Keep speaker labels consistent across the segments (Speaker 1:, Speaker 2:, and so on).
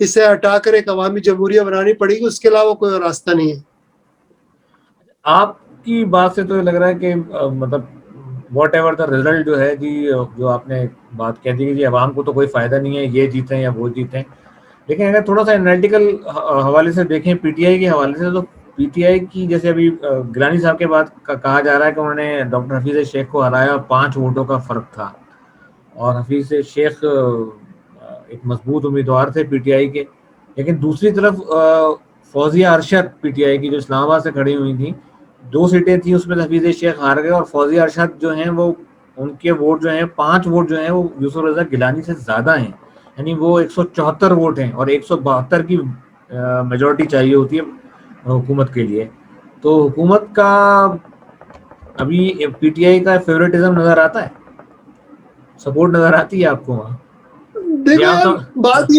Speaker 1: اسے ہٹا کر ایک عوامی جمہوریہ بنانی پڑے گی، اس کے علاوہ کوئی اور راستہ نہیں ہے.
Speaker 2: آپ کی بات سے تو یہ لگ رہا ہے کہ مطلب واٹ ایور دا ریزلٹ جو ہے جی، جو آپ نے بات کہہ دی کہ جی عوام کو تو کوئی فائدہ نہیں ہے یہ جیتیں یا وہ جیتیں، لیکن اگر تھوڑا سا انالیٹیکل حوالے سے دیکھیں پی ٹی آئی کے حوالے سے، تو پی ٹی آئی کی جیسے ابھی گیلانی صاحب کے بات کہا جا رہا ہے کہ انہوں نے ڈاکٹر حفیظ شیخ کو ہرایا اور 5 ووٹوں کا فرق تھا، اور حفیظ شیخ ایک مضبوط امیدوار تھے پی ٹی آئی کے. لیکن دوسری طرف فوزیہ ارشد پی ٹی آئی کی جو اسلام آباد سے کھڑی ہوئی تھیں، 2 سیٹیں تھیں اس میں حفیظ شیخ ہار گئے، اور فوزیہ ارشد جو ہیں وہ ان کے ووٹ جو ہیں 5 ووٹ جو ہیں وہ یوسف رضا گیلانی سے زیادہ ہیں، یعنی وہ 174 ووٹ ہیں اور 172 کی میجورٹی چاہیے ہوتی ہے حکومت کے لیے. تو حکومت کا ابھی پی ٹی آئی کا فیوریٹزم نظر آتا ہے، سپورٹ نظر آتی ہے آپ کو وہاں؟
Speaker 1: دیکھو یار، بات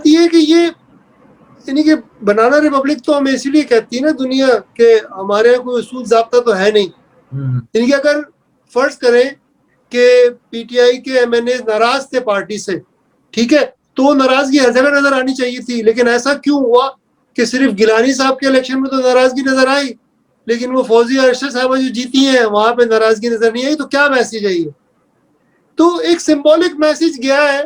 Speaker 1: یہ ہے کہ یہ یعنی کہ بنانا ریپبلک تو ہم اسی لیے کہتی ہے نا دنیا کہ ہمارے یہاں کوئی اصول ضابطہ تو ہے نہیں. یعنی کہ اگر فرض کریں کہ پی ٹی آئی کے ایم این اے ناراض تھے پارٹی سے، ٹھیک ہے، تو وہ ناراضگی ہر جگہ نظر آنی چاہیے تھی. لیکن ایسا کیوں ہوا کہ صرف گیلانی صاحب کے الیکشن میں تو ناراضگی نظر آئی، لیکن وہ فوزیہ ارشد صاحبہ جو جیتی ہیں وہاں پہ ناراضگی نظر نہیں آئی؟ تو کیا میسج ہے یہ؟ تو ایک سمبولک میسج گیا ہے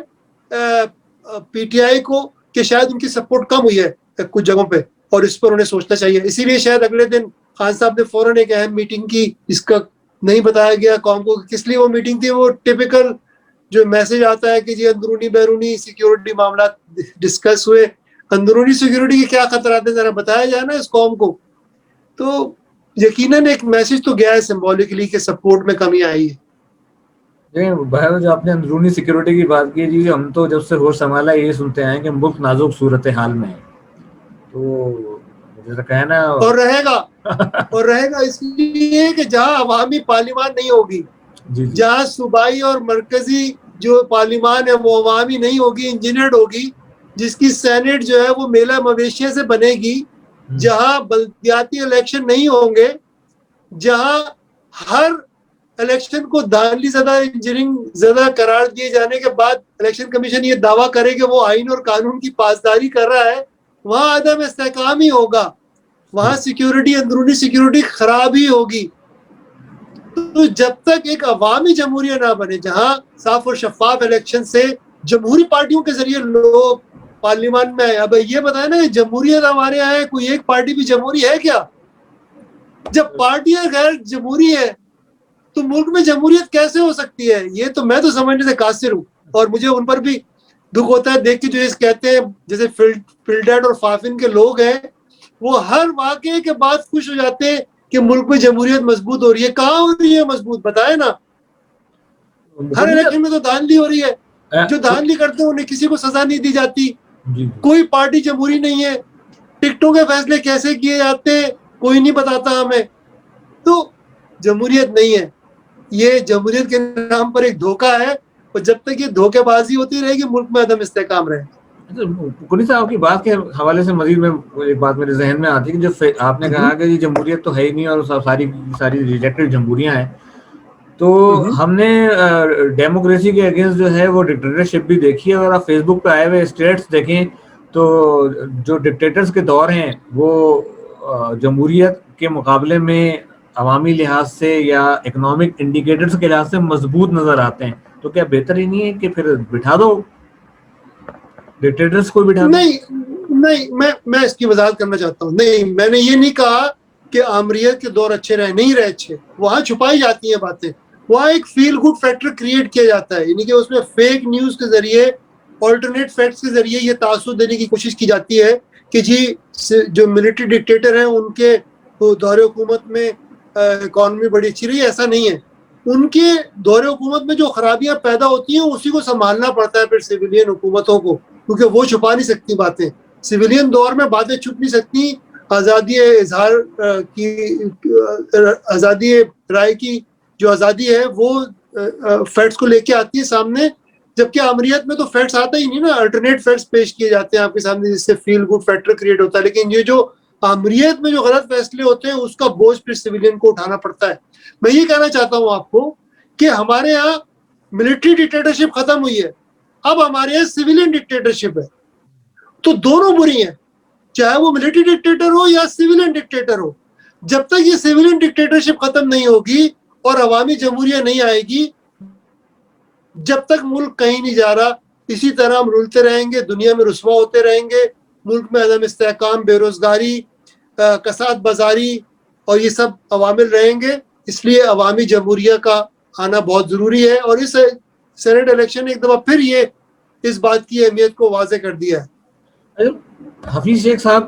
Speaker 1: پی ٹی آئی کو کہ شاید ان کی سپورٹ کم ہوئی ہے کچھ جگہوں پہ، اور اس پر انہیں سوچنا چاہیے. اسی لیے شاید اگلے دن خان صاحب نے فوراً ایک اہم میٹنگ کی، اس کا نہیں بتایا گیا قوم کو کس لیے وہ میٹنگ تھی. وہ ٹپیکل جو میسج آتا ہے کہ جی اندرونی بیرونی سیکیورٹی معاملات ڈسکس ہوئے، اندرونی سیکیورٹی کے کیا خطرات ہیں ذرا بتایا جائے نا اس قوم کو. تو یقیناً ایک میسج تو گیا ہے سمبولکلی کہ سپورٹ میں کمی آئی ہے.
Speaker 2: بہر جو آپ نے اندرونی سیکیورٹی کی بات کی جی، ہم تو جب سے ہوش سنبھالا یہ سنتے ہیں کہ ملک نازک صورتحال میں ہے. تو جیسا کہنا
Speaker 1: اور رہے گا اس لیے کہ جہاں عوامی پارلیمان نہیں ہوگی،
Speaker 2: جی
Speaker 1: جہاں صوبائی اور مرکزی جو پارلیمان ہے وہ عوامی نہیں ہوگی، انجینئرڈ ہوگی، جس کی سینٹ جو ہے وہ میلہ مویشیوں سے بنے گی، جہاں بلدیاتی الیکشن نہیں ہوں گے، جہاں ہر الیکشن کو دھاندلی زدہ انجینئرنگ زدہ قرار دیے جانے کے بعد الیکشن کمیشن یہ دعویٰ کرے کہ وہ آئین اور قانون کی پاسداری کر رہا ہے، وہاں عدم استحکام ہی ہوگا، وہاں سیکیورٹی اندرونی سیکیورٹی خراب ہی ہوگی. تو جب تک ایک عوامی جمہوریہ نہ بنے جہاں صاف اور شفاف الیکشن سے جمہوری پارٹیوں کے ذریعے لوگ پارلیمان میں آئے. اب یہ بتائیں نا کہ جمہوریت ہمارے یہاں ہے، کوئی ایک پارٹی بھی جمہوری ہے کیا؟ جب پارٹیاں غیر جمہوری ہے تو ملک میں جمہوریت کیسے ہو سکتی ہے؟ یہ تو میں تو سمجھنے سے قاصر ہوں، اور مجھے ان پر بھی دکھ ہوتا ہے دیکھ کے جو اس کہتے ہیں جیسے فلڈیڈ اور فافن کے لوگ ہیں، وہ ہر واقعے کے بعد خوش ہو جاتے ہیں کہ ملک میں جمہوریت مضبوط ہو رہی ہے. کہاں ہو رہی ہے مضبوط؟ بتائے نا. ہر الیکشن میں تو دھاندلی ہو رہی ہے، جو دھاندلی کرتے ہیں انہیں کسی کو سزا نہیں دی جاتی. کوئی پارٹی جمہوری نہیں ہے. ٹکٹوں کے فیصلے کیسے کیے جاتے ہیں کوئی نہیں بتاتا ہمیں. تو جمہوریت نہیں ہے، یہ جمہوریت کے نام پر ایک دھوکہ ہے، اور جب تک یہ دھوکے بازی ہوتی رہے گی ملک میں عدم استحکام رہے گا.
Speaker 2: کنی صاحب کی بات کے حوالے سے مزید میں ایک بات میرے ذہن میں آتی ہے کہ جو آپ نے کہا کہ یہ جمہوریت تو ہے ہی نہیں اور ساری ریجیکٹڈ جمہوریاں ہیں، تو ہم نے ڈیموکریسی کے اگینسٹ جو ہے وہ ڈکٹیٹرشپ بھی دیکھی ہے. اور آپ فیس بک پہ آئے ہوئے اسٹیٹس دیکھیں تو جو ڈکٹیٹرز کے دور ہیں وہ جمہوریت کے مقابلے میں عوامی لحاظ سے یا اکنامک انڈیکیٹرز کے لحاظ سے مضبوط نظر آتے ہیں. تو کیا بہتر ہی نہیں ہے کہ پھر بٹھا دو ڈکٹیٹرز کو بٹھا دو؟
Speaker 1: نہیں، میں اس کی وضاحت کرنا چاہتا ہوں. نہیں، میں نے یہ نہیں کہا کہ آمریت کے دور اچھے رہے، نہیں رہے اچھے. وہاں چھپائی جاتی ہیں باتیں، وہاں ایک فیل گڈ فیکٹر کریٹ کیا جاتا ہے، یعنی کہ اس میں فیک نیوز کے ذریعے، آلٹرنیٹ فیکٹس کے ذریعے یہ تاثر دینے کی کوشش کی جاتی ہے کہ جی جو ملٹری ڈکٹیٹر ہیں ان کے دور حکومت میں اکانومی بڑی اچھی رہی. ایسا نہیں ہے. ان کے دور حکومت میں جو خرابیاں پیدا ہوتی ہیں اسی کو سنبھالنا پڑتا ہے پھر سویلین حکومتوں کو، کیونکہ وہ چھپا نہیں سکتی باتیں. سویلین دور میں باتیں چھپ نہیں سکتی. آزادی اظہار کی، آزادی رائے کی جو آزادی ہے وہ فیکٹس کو لے کے آتی ہے سامنے، جبکہ آمریت میں تو فیکٹس آتا ہی نہیں نا، الٹرنیٹ فیکٹس پیش کیے جاتے ہیں آپ کے سامنے جس سے فیل گڈ فیکٹر کریٹ ہوتا ہے. لیکن یہ جو آمریت میں جو غلط فیصلے ہوتے ہیں اس کا بوجھ پھر سویلین کو اٹھانا پڑتا ہے. میں یہ کہنا چاہتا ہوں آپ کو کہ ہمارے ہاں ملٹری ڈکٹیٹرشپ ختم ہوئی ہے، اب ہمارے یہاں سویلین ڈکٹیٹرشپ ہے. تو دونوں بری ہیں, چاہے وہ ملٹری ڈکٹیٹر ہو یا سویلین ڈکٹیٹر ہو. جب تک یہ سویلین ڈکٹیٹرشپ ختم نہیں ہوگی اور عوامی جمہوریہ نہیں آئے گی, جب تک ملک کہیں نہیں جا رہا, اسی طرح ہم رولتے رہیں گے, دنیا میں رسوا ہوتے رہیں گے, ملک میں عدم استحکام, بے روزگاری, کساد بازاری اور یہ سب عوامل رہیں گے. اس لیے عوامی جمہوریہ کا آنا بہت ضروری ہے, اور اس سینٹ الیکشن نے ایک دفعہ پھر یہ اس بات کی اہمیت کو واضح کر دیا ہے.
Speaker 2: حفیظ شیخ صاحب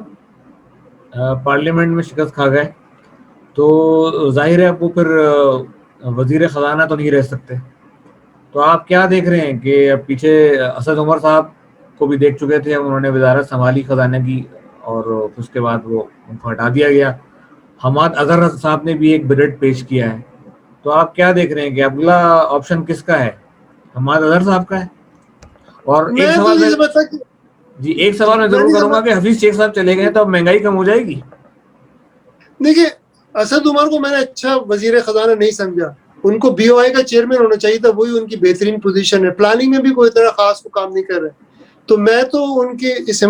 Speaker 2: پارلیمنٹ میں شکست کھا گئے تو ظاہر ہے اب وہ پھر وزیر خزانہ تو نہیں رہ سکتے. تو آپ کیا دیکھ رہے ہیں کہ اب پیچھے اسد عمر صاحب کو بھی دیکھ چکے تھے, انہوں نے وزارت سنبھالی خزانہ کی اور اس کے بعد وہ ان کو ہٹا دیا گیا. حماد اظہر صاحب نے بھی ایک بجٹ پیش کیا ہے. تو آپ کیا دیکھ رہے ہیں کہ اگلا آپشن کس کا ہے, حماد اظہر صاحب کا ہے؟ اور
Speaker 1: میں تو نہیں سمجھتا کہ
Speaker 2: ایک سوال میں ضرور کروں گا کہ حفیظ شیخ صاحب چلے گئے تو اب مہنگائی کم ہو جائے گی؟
Speaker 1: دیکھیے, اسد عمر کو میں نے اچھا وزیر خزانہ نہیں سمجھا. ان کو بی او آئی کا چیئرمین ہونا چاہیے تھا, وہی ان کی بہترین پوزیشن ہے. پلاننگ میں بھی کوئی طرح خاص کو کام نہیں کر رہے. تو میں تو ان کے اس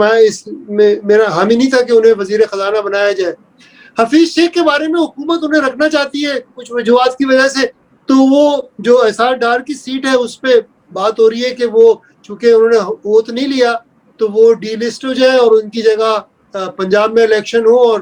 Speaker 1: میں میرا حامی نہیں تھا کہ انہیں وزیر خزانہ بنایا جائے. حفیظ شیخ کے بارے میں حکومت انہیں رکھنا چاہتی ہے کچھ وجوہات کی وجہ سے, تو وہ جو ایسار ڈار کی سیٹ ہے اس پہ بات ہو رہی ہے کہ وہ چونکہ انہوں نے ووٹ نہیں لیا تو وہ ڈی لسٹ ہو جائے اور ان کی جگہ پنجاب میں الیکشن ہو, اور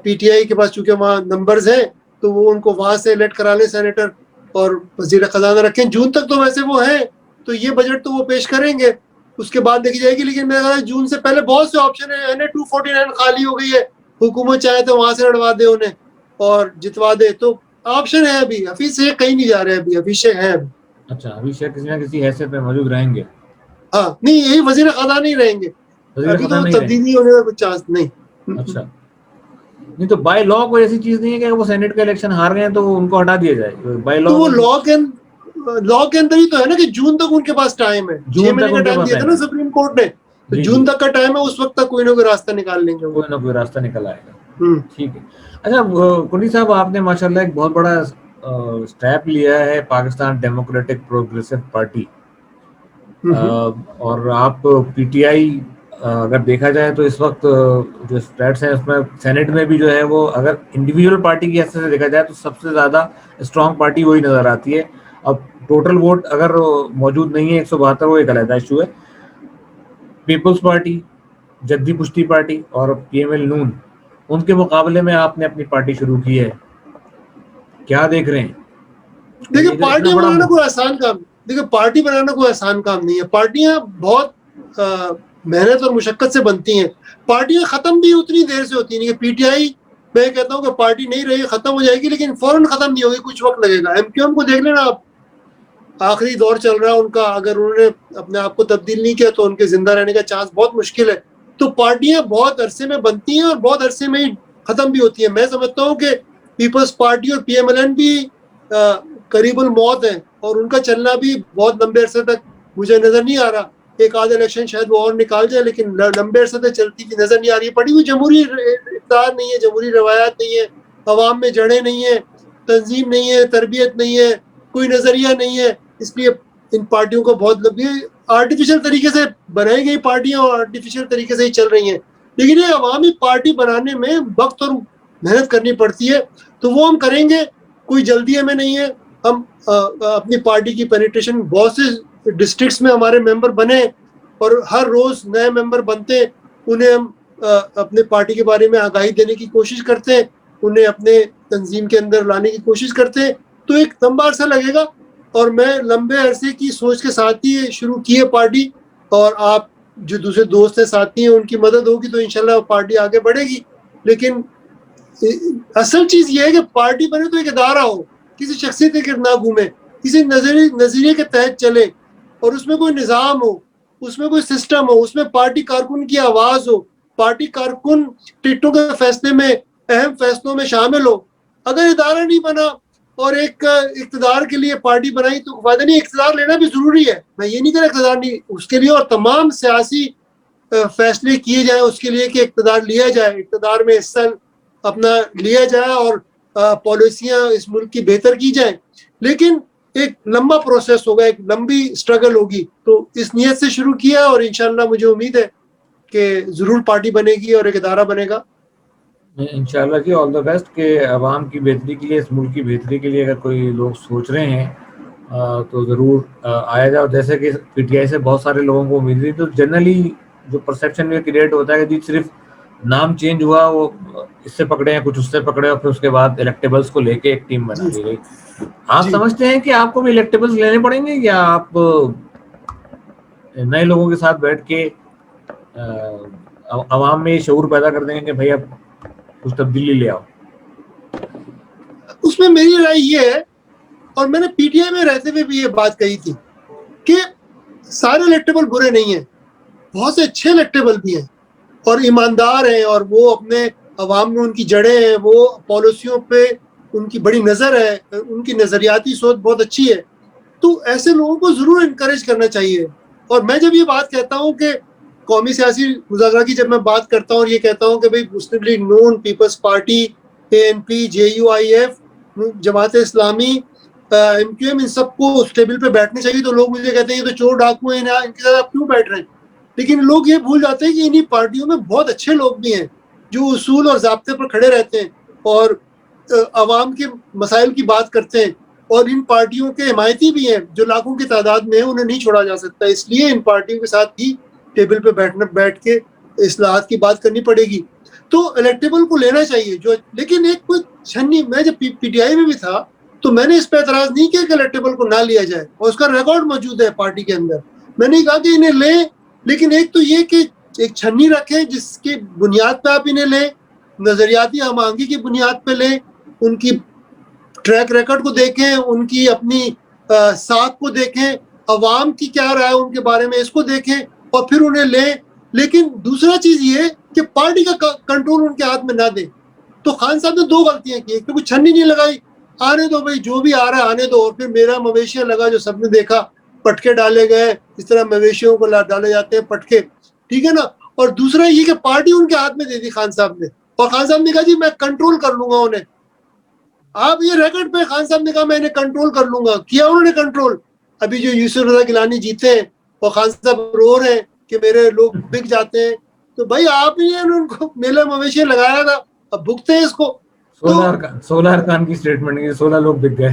Speaker 1: پی ٹی آئی کے پاس چونکہ وہاں نمبرز ہیں تو وہ ان کو وہاں سے الیکٹ کرا لیں سینیٹر اور وزیر خزانہ رکھیں. جون تک تو ویسے وہ ہیں, تو یہ بجٹ تو وہ پیش کریں گے, اس کے بعد دیکھی جائے گی. لیکن میرا خیال ہے جون سے پہلے بہت سے آپشن ہیں. NA-249 خالی ہو گئی ہے, حکومت چاہے تو وہاں سے لڑوا دے انہیں اور جتوا دے, تو آپشن ہے ابھی. حفیظ شیخ کہیں نہیں جا رہے ابھی, حفیظ شیخ ہیں ابھی.
Speaker 2: اچھا, حفیظ شیخ کسی نہ کسی حیثیت پہ موجود رہیں گے.
Speaker 1: ہاں نہیں, یہی وزیر خزانہ نہیں رہیں گے
Speaker 2: وزیر
Speaker 1: ابھی,
Speaker 2: خزانہ
Speaker 1: تو
Speaker 2: نہیں رہیں
Speaker 1: تبدیلی ہونے کا کوئی چانس نہیں.
Speaker 2: گے. اچھا, نہیں تو بائی لا کوئی ایسی چیز نہیں ہے کہ وہ سینٹ کا الیکشن ہار گئے ہیں تو ان کو ہٹا دیا جائے بائی لا؟
Speaker 1: تو وہ لا کے اندر ہی تو ہے نا کہ جون تک ان کے پاس ٹائم ہے. 6
Speaker 2: جون تک
Speaker 1: مہینے کا
Speaker 2: ان کے
Speaker 1: ٹائم
Speaker 2: پاس
Speaker 1: دیا تھا نا سپریم کورٹ نے, تو
Speaker 2: جی
Speaker 1: جون تک کا ٹائم ہے. اس وقت تک کوئی نہ کوئی راستہ نکال لیں گے وہ.
Speaker 2: کوئی نہ کوئی راستہ نکل آئے گا. ٹھیک ہے. اچھا کنڈی صاحب, آپ نے ماشاءاللہ ایک بہت بڑا اسٹیپ لیا ہے اسٹیپلان ڈیموکریٹک پروگریسو پارٹی, اور آپ پی ٹی آئی اگر دیکھا جائے تو اس وقت جو اسٹیٹس ہیں اس میں سینٹ میں بھی جو ہے وہ اگر انڈیویجول پارٹی کی حیثیت سے دیکھا جائے تو سب سے زیادہ اسٹرانگ پارٹی وہی نظر آتی ہے. اب ٹوٹل ووٹ اگر موجود نہیں ہے 172, وہ ایک علیحدہ ایشو ہے. پیپلز پارٹی, جدید پشتی پارٹی اور پی ایم ایل نون, ان کے مقابلے میں آپ نے اپنی پارٹی شروع کی ہے, کیا دیکھ رہے ہیں؟
Speaker 1: دیکھیں پارٹیاں بنانا کوئی آسان کام نہیں. دیکھیں پارٹی بنانا کوئی آسان کام نہیں ہے. پارٹیاں بہت محنت اور مشقت سے بنتی ہیں. پارٹیاں ختم بھی اتنی دیر سے ہوتی ہیں کہ پی ٹی آئی میں کہتا ہوں کہ پارٹی نہیں رہی, ختم ہو جائے گی, لیکن فوراً ختم نہیں ہوگی, کچھ وقت لگے گا. MQM کو دیکھ لینا آپ, آخری دور چل رہا ہے ان کا. اگر انہوں نے اپنے آپ کو تبدیل نہیں کیا تو ان کے زندہ رہنے کا چانس بہت مشکل ہے. تو پارٹیاں بہت عرصے میں بنتی ہیں اور بہت عرصے میں ہی ختم بھی ہوتی ہیں. میں سمجھتا ہوں کہ پیپلز پارٹی اور PMLN بھی قریب الموت ہیں, اور ان کا چلنا بھی بہت لمبے عرصے تک مجھے نظر نہیں آ رہا. ایک آدھ الیکشن شاید وہ اور نکال جائے, لیکن لمبے عرصے تک چلتی ہوئی نظر نہیں آ رہی. پڑی ہوئی جمہوری اقدار نہیں ہے, جمہوری روایات نہیں ہے, عوام میں جڑیں نہیں ہیں, تنظیم نہیں ہے, تربیت نہیں ہے, کوئی نظریہ نہیں ہے. اس لیے ان پارٹیوں کو بہت لمبی آرٹیفیشل طریقے سے بنائی گئی پارٹیاں اور آرٹیفیشل طریقے سے ہی چل رہی ہیں. لیکن یہ عوامی پارٹی بنانے میں وقت اور محنت کرنی پڑتی ہے, تو وہ ہم کریں گے. کوئی جلدی ہمیں نہیں ہے. ہم اپنی پارٹی کی پینیٹریشن بہت سے ڈسٹرکٹس میں ہمارے ممبر بنے, اور ہر روز نئے ممبر بنتے, انہیں ہم اپنے پارٹی کے بارے میں آگاہی دینے کی کوشش کرتے ہیں, انہیں اپنے تنظیم کے اندر لانے کی کوشش کرتے ہیں. تو ایک لمبا عرصہ لگے گا, اور میں لمبے عرصے کی سوچ کے ساتھ ہی شروع کی ہے پارٹی. اور آپ جو دوسرے دوست ہیں, ساتھی ہیں, ان کی مدد ہوگی تو انشاءاللہ پارٹی آگے بڑھے گی. لیکن اصل چیز یہ ہے کہ پارٹی بنے تو ایک ادارہ ہو, کسی شخصیت کے نہ گھومے, کسی نظریے کے تحت چلے, اور اس میں کوئی نظام ہو, اس میں کوئی سسٹم ہو, اس میں پارٹی کارکن کی آواز ہو, پارٹی کارکن ٹکٹوں کے فیصلے میں, اہم فیصلوں میں شامل ہو. اگر ادارہ نہیں بنا اور ایک اقتدار کے لیے پارٹی بنائی تو فائدہ نہیں. اقتدار لینا بھی ضروری ہے, میں یہ نہیں کہہ رہا اقتدار نہیں اس کے لیے, اور تمام سیاسی فیصلے کیے جائیں اس کے لیے کہ اقتدار لیا جائے, اقتدار میں حصہ اپنا لیا جائے اور پالیسیاں اس ملک کی بہتر کی جائیں. لیکن ایک لمبا پروسیس ہوگا, ایک لمبی اسٹرگل ہوگی. تو اس نیت سے شروع کیا اور انشاءاللہ مجھے امید ہے کہ ضرور پارٹی بنے گی اور ایک ادارہ بنے گا.
Speaker 2: انشاءاللہ جی, آل دا بیسٹ. کہ عوام کی بہتری کے لیے, اس ملک کی بہتری کے لیے اگر کوئی لوگ سوچ رہے ہیں تو ضرور آیا جائے. جیسے کہ پی ٹی آئی سے بہت سارے لوگوں کو امید تھی, تو جنرلی جو پرسیپشن یہ کریٹ ہوتا ہے کہ جی صرف نام چینج ہوا, وہ اس سے پکڑے ہیں, کچھ اس سے پکڑے, اور پھر اس کے بعد الیکٹیبلس کو لے کے ایک ٹیم بنا دی گئی. آپ سمجھتے ہیں کہ آپ کو بھی الیکٹیبلس لینے پڑیں گے, یا آپ نئے لوگوں کے ساتھ بیٹھ کے عوام میں یہ شعور پیدا کر دیں گے کہ بھائی اب کچھ تبدیلی لے آؤ؟
Speaker 1: اس میں میری رائے یہ ہے, اور میں نے پی ٹی آئی میں رہتے ہوئے بھی یہ بات کہی تھی, کہ سارے الیکٹیبل برے نہیں ہیں, بہت سے اچھے الیکٹیبل بھی ہیں اور ایماندار ہیں, اور وہ اپنے عوام میں ان کی جڑیں ہیں, وہ پالیسیوں پہ ان کی بڑی نظر ہے, ان کی نظریاتی سوچ بہت اچھی ہے. تو ایسے لوگوں کو ضرور انکریج کرنا چاہیے. اور میں جب یہ بات کہتا ہوں کہ قومی سیاسی مذاکرات کی جب میں بات کرتا ہوں اور یہ کہتا ہوں کہ بھائی Muslim League Noon, Peoples Party, A N P, J U I F, Jamaat Islami, M Q M, ان سب کو اس ٹیبل پہ بیٹھنے چاہیے, تو لوگ مجھے کہتے ہیں یہ تو چور ڈاکو ہیں, ان کے ساتھ آپ کیوں بیٹھ رہے ہیں؟ لیکن لوگ یہ بھول جاتے ہیں کہ انہی پارٹیوں میں بہت اچھے لوگ بھی ہیں جو اصول اور ضابطے پر کھڑے رہتے ہیں اور عوام کے مسائل کی بات کرتے ہیں, اور ان پارٹیوں کے حمایتی بھی ہیں جو لاکھوں کی تعداد میں ہیں, انہیں نہیں چھوڑا جا سکتا. اس لیے ان پارٹیوں کے ساتھ ہی ٹیبل پہ بیٹھ کے اصلاحات کی بات کرنی پڑے گی. تو الیکٹیبل کو لینا چاہیے جو, لیکن ایک کوئی چھنی, میں جب پی ٹی آئی میں بھی تھا تو میں نے اس پہ اعتراض نہیں کیا کہ الیکٹیبل کو نہ لیا جائے, اور اس کا ریکارڈ موجود ہے پارٹی کے اندر. میں نے کہا کہ انہیں لیں, لیکن ایک تو یہ کہ ایک چھنی رکھیں جس کی بنیاد پہ آپ انہیں لیں, نظریاتی ہم آہنگی کی بنیاد پہ لیں, ان کی ٹریک ریکارڈ کو دیکھیں, ان کی اپنی ساکھ کو دیکھیں, عوام کی کیا رائے ان کے بارے میں, اس کو دیکھیں اور پھر انہیں لیں. لیکن دوسرا چیز یہ کہ پارٹی کا کنٹرول ان کے ہاتھ میں نہ دیں. تو خان صاحب نے 2 غلطیاں کی, ایک تو کوئی چھنی نہیں لگائی, آنے دو بھائی جو بھی آ رہا ہے آنے دو, اور پھر میرا مویشیاں لگا جو سب نے دیکھا, پٹکے ڈالے گئے, اس طرح مویشیوں کو ڈالے جاتے ہیں پٹکے, ٹھیک ہے نا. اور دوسرا یہ کہ پارٹی ان کے ہاتھ میں دے دی خان صاحب نے, اور خان صاحب نے کہا جی میں کنٹرول کر لوں گا انہیں. آپ یہ ریکارڈ پہ خان صاحب نے کہا میں انہیں کنٹرول کر لوں گا, کیا انہوں نے کنٹرول. ابھی جو یوسف رضا گیلانی جیتے ہیں اور خان صاحب رو رہے ہیں کہ میرے لوگ بک جاتے ہیں, تو بھائی آپ ہی نے ان کو میلہ مویشی لگایا تھا, اب بھگتے ہیں اس کو.
Speaker 2: 16 ارکان کی اسٹیٹمنٹ کی 16 لوگ بک گئے.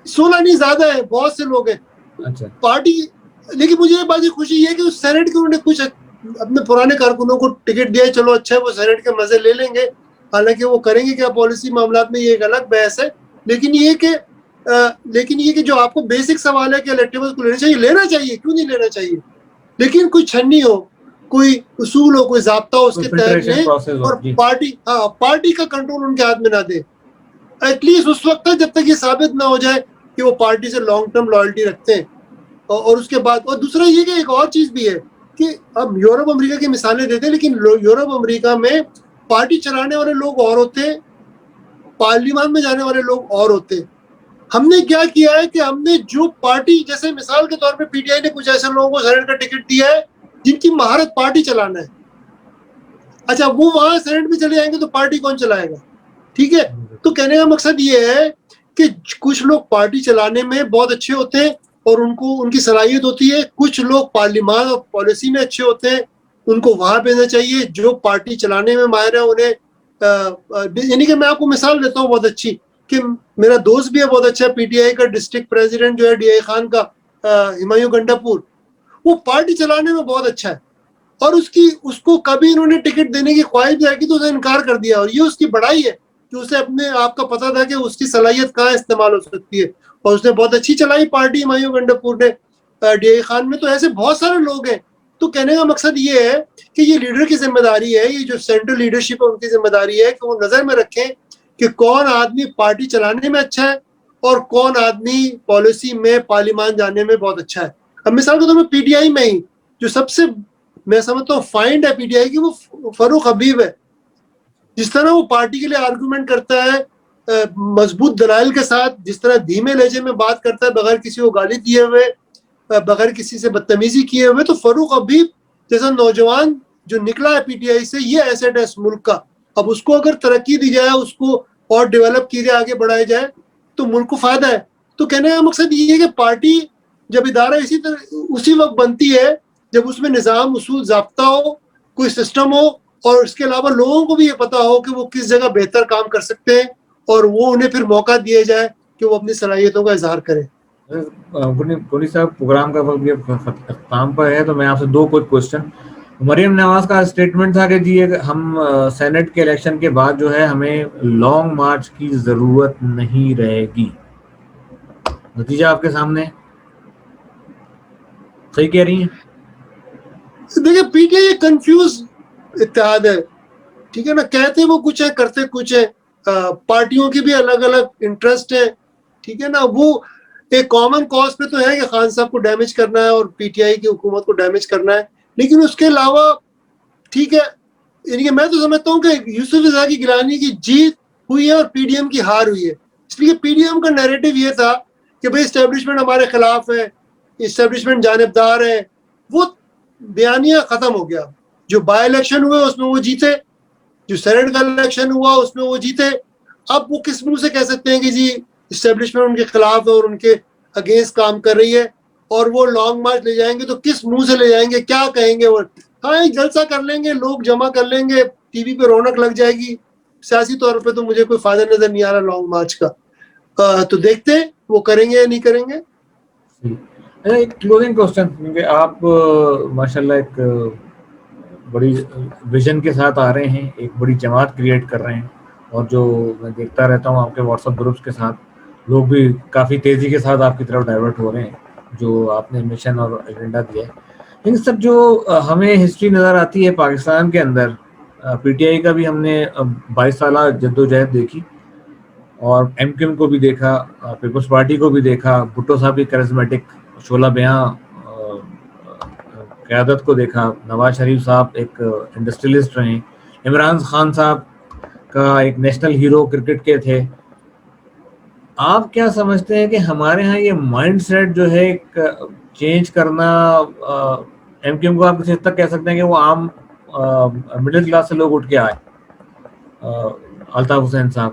Speaker 1: 16 نہیں, زیادہ ہے, بہت سے لوگ ہیں.
Speaker 2: اچھا
Speaker 1: پارٹی, لیکن مجھے یہ بات خوشی یہ ہے کہ اس سینٹ کے انہوں نے کچھ اپنے پرانے کارکنوں کو ٹکٹ دیا, چلو اچھا ہے, وہ سینٹ کے مزے لے لیں گے, حالانکہ وہ کریں گے کیا پالیسی معاملات میں, یہ ایک الگ بحث ہے. لیکن یہ کہ جو آپ کو بیسک سوال ہے کہ الیکٹیبلز کو لینا چاہیے, لینا چاہیے, کیوں نہیں لینا چاہیے, لیکن کوئی چھنی ہو, کوئی اصول ہو, کوئی ضابطہ ہو, اس کے تحت لیں, اور پارٹی کا کنٹرول ان کے ہاتھ میں نہ دے. ایٹ لیسٹ اس وقت تک جب تک یہ ثابت نہ ہو جائے کہ وہ پارٹی سے لانگ ٹرم لائلٹی رکھتے ہیں. اور اس کے بعد, اور دوسرا یہ کہ ایک اور چیز بھی ہے کہ اب یورپ امریکہ کی مثالیں دیتے ہیں, لیکن یورپ امریکہ میں پارٹی چلانے والے لوگ اور ہوتے ہیں, پارلیمان میں جانے والے لوگ اور ہوتے ہیں. ہم نے کیا کیا ہے کہ ہم نے جو پارٹی, جیسے مثال کے طور پہ پی ٹی آئی نے کچھ ایسے لوگوں کو سینٹ کا ٹکٹ دیا ہے جن کی مہارت پارٹی چلانا ہے. اچھا, وہ وہاں سینٹ میں چلے جائیں گے تو پارٹی کون چلائے گا؟ ٹھیک ہے. تو کہنے کا مقصد یہ ہے کہ کچھ لوگ پارٹی چلانے میں بہت اچھے ہوتے ہیں اور ان کی صلاحیت ہوتی ہے, کچھ لوگ پارلیمان اور پالیسی میں اچھے ہوتے ہیں, ان کو وہاں بھیجنا چاہیے. جو پارٹی چلانے میں ماہر ہے انہیں, یعنی کہ میں آپ کو مثال دیتا ہوں بہت اچھی, کہ میرا دوست بھی ہے بہت اچھا, پی ٹی آئی کا ڈسٹرکٹ پریزیڈنٹ جو ہے ڈی آئی خان کا, ہمایوں گنڈا پور, وہ پارٹی چلانے میں بہت اچھا ہے, اور اس کو کبھی انہوں نے ٹکٹ دینے کی خواہش بھی کی تو اسے انکار کر دیا. اور یہ اس کی بڑائی ہے کہ اسے اپنے آپ کا پتا تھا کہ اس کی صلاحیت کہاں استعمال ہو سکتی ہے, اور اس نے بہت اچھی چلائی پارٹی ہمایوں گنڈا پور نے ڈی آئی خان میں. تو ایسے بہت سارے لوگ ہیں. تو کہنے کا مقصد یہ ہے کہ یہ لیڈر کی ذمہ داری ہے, یہ جو سینٹرل لیڈرشپ ہے ان کی ذمہ داری ہے کہ وہ نظر میں رکھیں کہ کون آدمی پارٹی چلانے میں اچھا ہے اور کون آدمی پالیسی میں پارلیمان جانے میں بہت اچھا ہے. اب مثال کے طور پر پی ٹی آئی میں ہی جو سب سے میں سمجھتا ہوں فائنڈ ہے پی ٹی آئی کی, وہ فاروق حبیب ہے. جس طرح وہ پارٹی کے لیے آرگومنٹ کرتا ہے مضبوط دلائل کے ساتھ, جس طرح دھیمے لہجے میں بات کرتا ہے بغیر کسی کو گالی دیے ہوئے, بغیر کسی سے بدتمیزی کیے ہوئے, تو فاروق حبیب جیسا نوجوان جو نکلا ہے پی ٹی آئی سے, یہ ایسٹ ہے اس ملک کا. اب اس کو اگر ترقی دی جائے, اس کو اور ڈیولپ کی جائے, آگے بڑھایا جائے, تو ملک کو فائدہ ہے. تو کہنے کا مقصد یہ ہے کہ پارٹی جب ادارہ اسی وقت بنتی ہے جب اس میں نظام اصول ضابطہ ہو, کوئی سسٹم ہو, اور اس کے علاوہ لوگوں کو بھی یہ پتا ہو کہ وہ کس جگہ بہتر کام کر سکتے ہیں, اور وہ انہیں پھر موقع دیا جائے کہ وہ اپنی صلاحیتوں کا اظہار کریں.
Speaker 2: گونی صاحب, پروگرام کا وقت بھی اختتام پر ہے, تو میں آپ سے دو کوئی کوشچن. مریم نواز کا اسٹیٹمنٹ تھا کہ جی ہم سینٹ کے الیکشن کے بعد جو ہے ہمیں لانگ مارچ کی ضرورت نہیں رہے گی. نتیجہ آپ کے سامنے, صحیح کہہ رہی ہیں؟
Speaker 1: دیکھیں پی ٹی آئی کنفیوز اتحاد ہے, ٹھیک ہے نا, کہتے وہ کچھ ہے کرتے کچھ ہے, پارٹیوں کی بھی الگ الگ انٹرسٹ ہے, ٹھیک ہے نا. وہ ایک کامن کاز پہ تو ہے کہ خان صاحب کو ڈیمیج کرنا ہے اور پی ٹی آئی کی حکومت کو ڈیمیج کرنا ہے, لیکن اس کے علاوہ ٹھیک ہے, یعنی کہ میں تو سمجھتا ہوں کہ یوسف رضا کی گیلانی کی جیت ہوئی ہے اور پی ڈی ایم کی ہار ہوئی ہے. اس لیے پی ڈی ایم کا نیریٹو یہ تھا کہ بھئی اسٹیبلشمنٹ ہمارے خلاف ہے, اسٹیبلشمنٹ جانبدار ہے, وہ بیانیہ ختم ہو گیا. جو بائی الیکشن ہوئے اس میں وہ جیتے, جو سینٹ کا الیکشن ہوا اس میں وہ جیتے. اب وہ کس منہ سے کہہ سکتے ہیں کہ جی اسٹیبلشمنٹ ان کے خلاف ہے اور ان کے اگینسٹ کام کر رہی ہے, اور وہ لانگ مارچ لے جائیں گے تو کس منہ سے لے جائیں گے, کیا کہیں گے؟ وہ ہاں ایک جلسہ کر لیں گے, لوگ جمع کر لیں گے, ٹی وی پہ رونق لگ جائے گی. سیاسی طور پہ تو مجھے کوئی فائدہ نظر نہیں آ رہا لانگ مارچ کا. تو دیکھتے ہیں وہ کریں گے یا نہیں کریں گے.
Speaker 2: ایک کلوزنگ کوشچن, کیونکہ آپ ماشاءاللہ ایک بڑی ویژن کے ساتھ آ رہے ہیں, ایک بڑی جماعت کریٹ کر رہے ہیں, اور جو میں دیکھتا رہتا ہوں آپ کے واٹس ایپ گروپس کے ساتھ, لوگ بھی کافی تیزی کے ساتھ آپ کی طرف ڈائیورٹ ہو رہے ہیں جو آپ نے مشن اور ایجنڈا دیا ہے. ان سب جو ہمیں ہسٹری نظر آتی ہے پاکستان کے اندر, پی ٹی آئی کا بھی ہم نے 22 سالہ جدوجہد دیکھی, اور ایم کیو ایم کو بھی دیکھا, پیپلز پارٹی کو بھی دیکھا, بھٹو صاحب کی کرزمیٹک شعلہ بیاں قیادت کو دیکھا, نواز شریف صاحب ایک انڈسٹریلسٹ رہے, عمران خان صاحب کا ایک نیشنل ہیرو کرکٹ کے تھے. آپ کیا سمجھتے ہیں کہ ہمارے ہاں یہ مائنڈ سیٹ جو ہے چینج کرنا, ایم کیو ایم کو آپ کسی حد تک کہہ سکتے ہیں کہ وہ عام مڈل کلاس سے لوگ اٹھ کے آئے, الطاف حسین صاحب,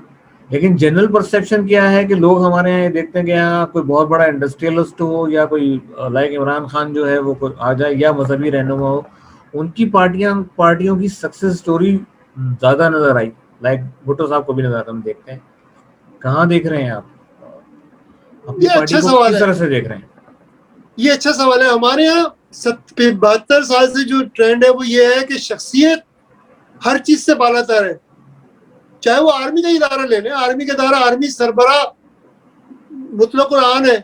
Speaker 2: لیکن جنرل پرسیپشن کیا ہے کہ لوگ ہمارے یہاں یہ دیکھتے ہیں کہ یہاں کوئی بہت بڑا انڈسٹریلسٹ ہو یا کوئی لائک عمران خان جو ہے وہ آ جائے یا مذہبی رہنما ہو, ان کی پارٹیوں کی سکسیس سٹوری زیادہ نظر آئی, لائک بھٹو صاحب کو بھی نظر ہم دیکھتے ہیں. کہاں دیکھ رہے ہیں آپ اپنی
Speaker 1: یہ
Speaker 2: پارٹی
Speaker 1: اچھا
Speaker 2: کو,
Speaker 1: سوال
Speaker 2: کس
Speaker 1: ہے,
Speaker 2: طرح سے دیکھ رہے ہیں؟
Speaker 1: یہ اچھا سوال ہے. ہمارے یہاں 72 سال سے جو ٹرینڈ ہے وہ یہ ہے کہ شخصیت ہر چیز سے بالا تر ہے. چاہے وہ آرمی کا ادارہ لے لیں, آرمی کا ادارہ, آرمی سربراہ مطلق قرآن ہے,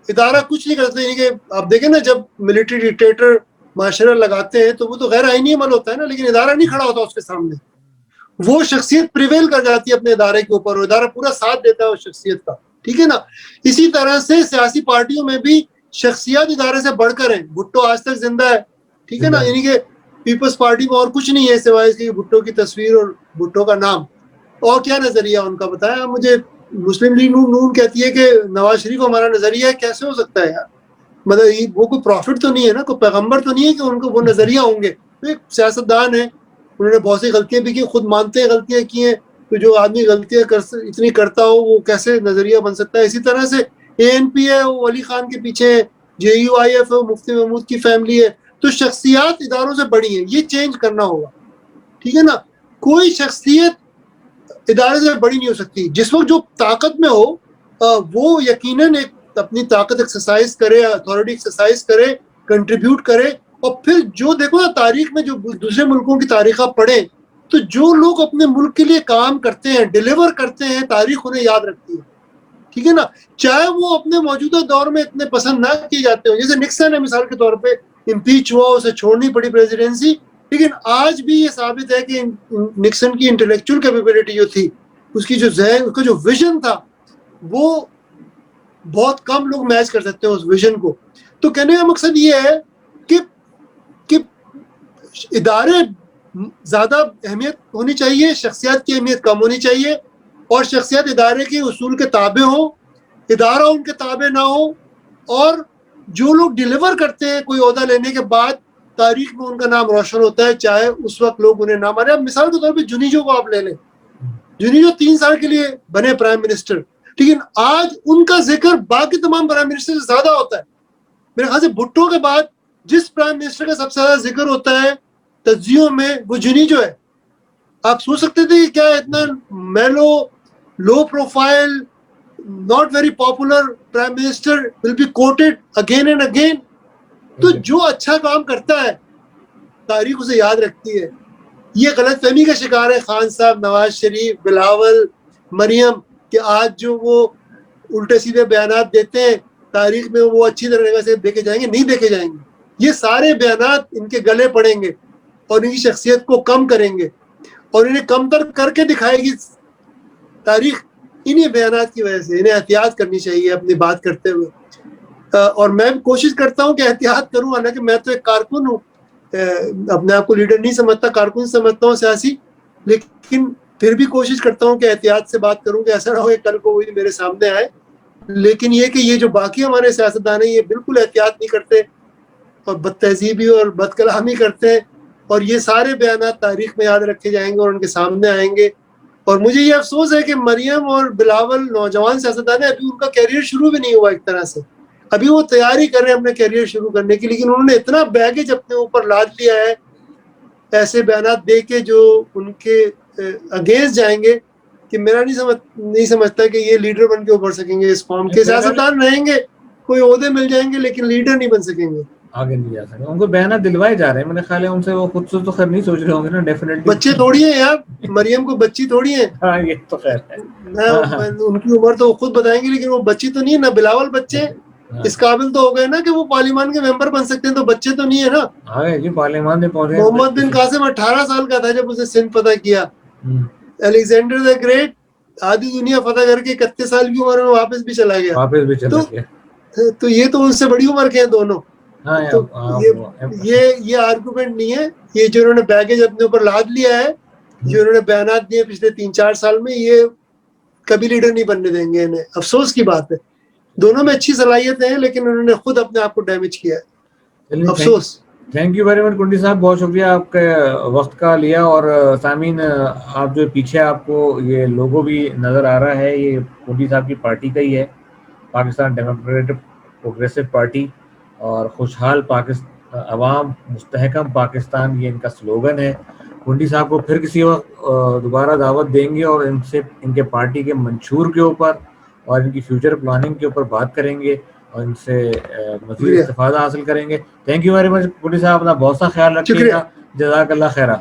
Speaker 1: ادارہ کچھ نہیں کرتے. یعنی کہ آپ دیکھیں نا جب ملٹری ڈکٹیٹر معاشرہ لگاتے ہیں تو وہ تو غیر آئینی عمل ہوتا ہے نا, لیکن ادارہ نہیں کھڑا ہوتا اس کے سامنے. وہ شخصیت پریویل کر جاتی ہے اپنے ادارے کے اوپر, اور ادارہ پورا ساتھ دیتا ہے اس شخصیت کا, ٹھیک ہے نا. اسی طرح سے سیاسی پارٹیوں میں بھی شخصیات ادارے سے بڑھ کر ہیں. بھٹو آج تک زندہ ہے, ٹھیک ہے نا, یعنی کہ پیپلز پارٹی میں اور کچھ نہیں ہے سوائے اس کے بھٹو کی تصویر اور بھٹو کا نام. اور کیا نظریہ ان کا بتایا مجھے. مسلم لیگ نون کہتی ہے کہ نواز شریف ہمارا نظریہ ہے, کیسے ہو سکتا ہے یار؟ مطلب وہ کوئی پروفٹ تو نہیں ہے نا, کوئی پیغمبر تو نہیں ہے کہ ان کو وہ نظریہ ہوں گے. ایک سیاستدان ہے, انہوں نے بہت سی غلطیاں بھی کی, خود مانتے ہیں غلطیاں کی ہیں, تو جو آدمی غلطیاں اتنی کرتا ہو وہ کیسے نظریہ بن سکتا ہے؟ اسی طرح سے اے این پی ہے, وہ علی خان کے پیچھے ہے, جے یو آئی ایف ہے, مفتی محمود کی فیملی ہے. تو شخصیات اداروں سے بڑی ہیں, یہ چینج کرنا ہوگا, ٹھیک ہے نا. کوئی شخصیت ادارے سے بڑی نہیں ہو سکتی. جس وقت جو طاقت میں ہو وہ یقیناً ایک اپنی طاقت ایکسرسائز کرے, اتھارٹی ایکسرسائز کرے, کنٹریبیوٹ کرے. اور پھر جو دیکھو نا تاریخ میں, جو دوسرے ملکوں کی تاریخ آپ پڑھیں, تو جو لوگ اپنے ملک کے لیے کام کرتے ہیں, ڈیلیور کرتے ہیں, تاریخ انہیں یاد رکھتی ہے, ٹھیک ہے نا. چاہے وہ اپنے موجودہ دور میں اتنے پسند نہ کیے جاتے ہوں, جیسے نکسن ہے مثال کے طور پہ, امپیچ ہوا, اسے چھوڑنی پڑی پریزیڈنسی, لیکن آج بھی یہ ثابت ہے کہ نکسن کی انٹلیکچوئل کیپیبلٹی جو تھی, اس کی جو ذہن, اس کا جو ویژن تھا, وہ بہت کم لوگ میچ کر سکتے ہیں اس ویژن کو. تو کہنے کا مقصد یہ ہے کہ ادارے زیادہ اہمیت ہونی چاہیے, شخصیات کی اہمیت کم ہونی چاہیے, اور شخصیت ادارے کے اصول کے تابع ہوں, ادارہ ان کے تابع نہ ہو. اور جو لوگ ڈیلیور کرتے ہیں کوئی عہدہ لینے کے بعد, تاریخ میں ان کا نام روشن ہوتا ہے, چاہے اس وقت لوگ انہیں نہ مانے. اب مثال کے طور پہ جنیجو کو آپ لے لیں, جنیجو 3 سال کے لیے بنے پرائم منسٹر, لیکن آج ان کا ذکر باقی تمام پرائم منسٹر سے زیادہ ہوتا ہے. میرے خیال سے بھٹو کے بعد جس پرائم منسٹر کا سب سے زیادہ ذکر ہوتا ہے تجزیوں میں وہ جنی جو ہے. آپ سوچ سکتے تھے کہ کیا اتنا میلو low profile not very popular prime minister will be quoted again and again. تو جو اچھا کام کرتا ہے تاریخ اسے یاد رکھتی ہے. یہ غلط فہمی کا شکار ہے خان صاحب, نواز شریف, بلاول, مریم کہ آج جو وہ الٹے سیدھے بیانات دیتے ہیں تاریخ میں وہ اچھی طرح سے دیکھے جائیں گے, نہیں دیکھے جائیں گے. یہ سارے بیانات ان کے گلے پڑیں گے اور ان کی شخصیت کو کم کریں گے اور انہیں کمتر کر کے دکھائے گی تاریخ. انہیں بیانات کی وجہ سے انہیں احتیاط کرنی چاہیے اپنی بات کرتے ہوئے. اور میں کوشش کرتا ہوں کہ احتیاط کروں, حالانکہ میں تو ایک کارکن ہوں, اپنے آپ کو لیڈر نہیں سمجھتا, کارکن سمجھتا ہوں سیاسی, لیکن پھر بھی کوشش کرتا ہوں کہ احتیاط سے بات کروں کہ ایسا نہ ہو کہ کل کو وہی میرے سامنے آئے. لیکن یہ کہ یہ جو باقی ہمارے سیاستدان ہیں یہ بالکل احتیاط نہیں کرتے اور بد تہذیبی اور بد کلامی کرتے ہیں, اور یہ سارے بیانات تاریخ میں یاد رکھے جائیں گے اور ان کے سامنے آئیں گے. اور مجھے یہ افسوس ہے کہ مریم اور بلاول نوجوان سیاستدان ہیں, ابھی ان کا کیریئر شروع بھی نہیں ہوا ایک طرح سے, ابھی وہ تیاری کر رہے ہیں اپنے کیریئر شروع کرنے کی, لیکن انہوں نے اتنا بیگیج اپنے اوپر لاد لیا ہے ایسے بیانات دے کے جو ان کے اگینسٹ جائیں گے کہ میرا نہیں سمجھتا کہ یہ لیڈر بن کے ابھر سکیں گے. اس قوم کے سیاستدان رہیں گے, کوئی عہدے مل جائیں گے, لیکن لیڈر نہیں بن سکیں گے,
Speaker 2: آگے نہیں جا سکتے. ان کو بیانات دلوائے جا رہے ہیں, میرے خیال ہے ان سے وہ خود سے تو خیر نہیں سوچ رہے ہوں گے نا. ڈیفینیٹلی
Speaker 1: بچے تھوڑی ہیں یار, مریم کو بچی تھوڑی ہیں.
Speaker 2: ہاں یہ تو خیر ہے,
Speaker 1: ان کی عمر تو خود بتائیں گے, لیکن وہ بچی تو نہیں ہے. نہ بلاول بچے اس قابل تو ہو گئے نا کہ وہ پارلیمان کے ممبر بن سکتے ہیں, تو بچے تو نہیں ہے نا.
Speaker 2: آگے جی پارلیمان میں پہنچے.
Speaker 1: محمد بن قاسم 18 سال کا تھا جب اسے سندھ فتح کیا. الیگزینڈر دا گریٹ آدھی دنیا فتح کر کے 31 سال کی عمر میں واپس بھی چلا گیا.
Speaker 2: واپس بھی چلا گیا.
Speaker 1: تو یہ تو ان سے بڑی عمر کے ہیں دونوں. تو یہ آرگومنٹ نہیں ہے. یہ جو انہوں نے بیگیج اپنے اوپر لاد لیا ہے, جو انہوں نے بیانات دیے پچھلے 3-4 سال میں, یہ کبھی لیڈر نہیں بننے دیں گے انہیں. افسوس کی بات ہے, دونوں میں اچھی صلاحیتیں ہیں لیکن انہوں نے خود اپنے آپ کو ڈیمیج کیا ہے. افسوس.
Speaker 2: تھینک یو ویری مچ کنڈی صاحب, بہت شکریہ آپ کے وقت کا لیا. اور سامعین, آپ جو پیچھے آپ کو یہ لوگو بھی نظر آ رہا ہے, یہ کنڈی صاحب کی پارٹی کا ہی ہے, پاکستان ڈیموکریٹک پروگریسو پارٹی. اور خوشحال عوام مستحکم پاکستان, یہ ان کا سلوگن ہے. کنڈی صاحب کو پھر کسی وقت دوبارہ دعوت دیں گے اور ان کے پارٹی کے منشور کے اوپر اور ان کی فیوچر پلاننگ کے اوپر بات کریں گے اور ان سے مزید استفادہ حاصل کریں گے. تھینک یو ویری مچ کنڈی صاحب, اپنا بہت سا خیال رکھیے گا. جزاک اللہ خیرہ.